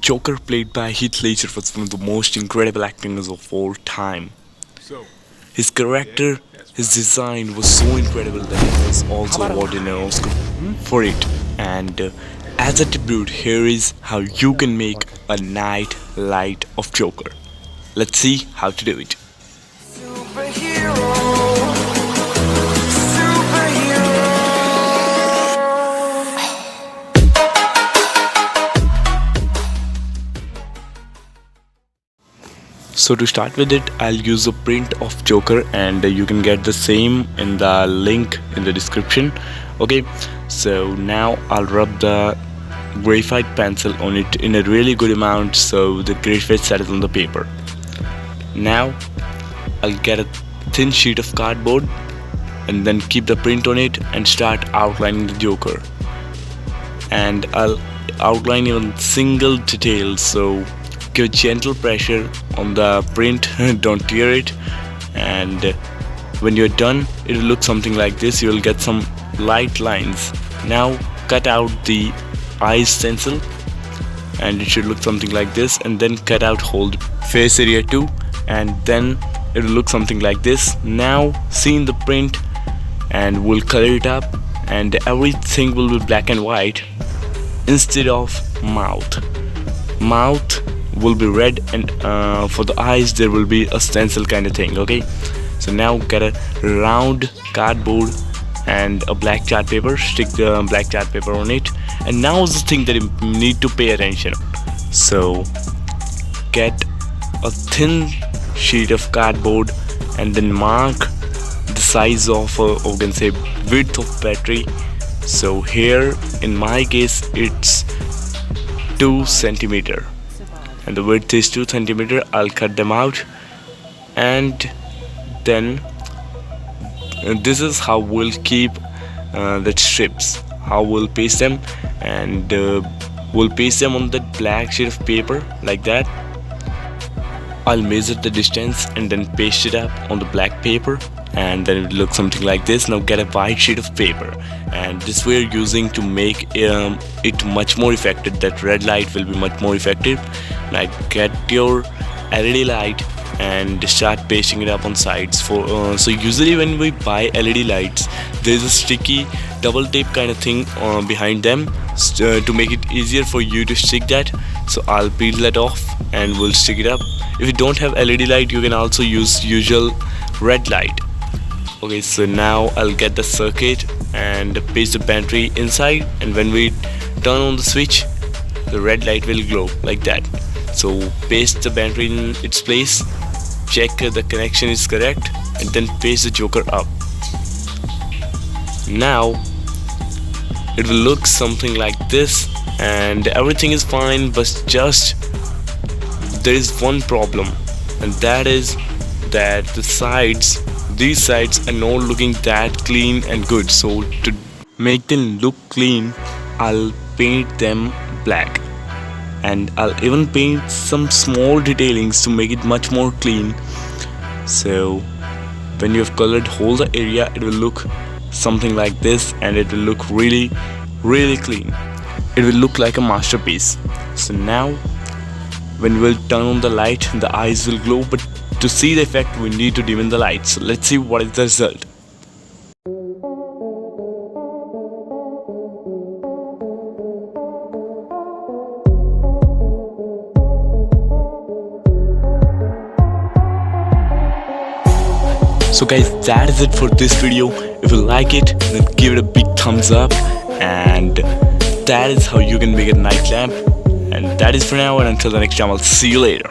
Joker, played by Heath, was one of the most incredible actors of all time. His character, his design was so incredible that he was also awarded an Oscar for it. And as a tribute, here is how you can make a night light of Joker. Let's see how to do it. So to start with it, I'll use a print of Joker, and you can get the same in the link in the description. Okay, so now I'll rub the graphite pencil on it in a really good amount so the graphite settles on the paper. Now I'll get a thin sheet of cardboard and then keep the print on it and start outlining the Joker. And I'll outline even single details, so give gentle pressure on the print, don't tear it, and when you're done it will look something like this. You will get some light lines. Now cut out the eyes stencil and it should look something like this, and then cut out whole face area too, and then it will look something like this. Now see in the print and we'll color it up, and everything will be black and white instead of mouth will be red, and for the eyes there will be a stencil kind of thing. Okay, so now get a round cardboard and a black chart paper, stick the black chart paper on it, and now is the thing that you need to pay attention. So get a thin sheet of cardboard and then mark the size of or can say width of battery. So here in my case it's 2 centimeter and the width is 2 centimeter. I'll cut them out, and then this is how we'll keep the strips, how we'll paste them, and we'll paste them on that black sheet of paper like that. I'll measure the distance and then paste it up on the black paper, and then it will look something like this. Now get a white sheet of paper, and this we're using to make it much more effective. That red light will be much more effective. Now get your LED light and start pasting it up on sides. So usually when we buy LED lights, there's a sticky double tape kind of thing behind them to make it easier for you to stick that. So I'll peel that off and we'll stick it up. If you don't have LED light, you can also use usual red light. Okay, so now I'll get the circuit and paste the battery inside, and when we turn on the switch the red light will glow like that. So paste the battery in its place, check the connection is correct, and then paste the Joker up. Now it will look something like this, and everything is fine, but just there is one problem, and that is that these sides are not looking that clean and good. So to make them look clean, I'll paint them black, and I'll even paint some small detailings to make it much more clean. So when you have colored whole the area, it will look something like this, and it will look really clean. It will look like a masterpiece. So now when we'll turn on the light, the eyes will glow, but to see the effect we need to dim the light. So let's see what is the result. So guys, that is it for this video. If you like it, then give it a big thumbs up, and that is how you can make a night lamp. And that is for now, and until the next time, I'll see you later.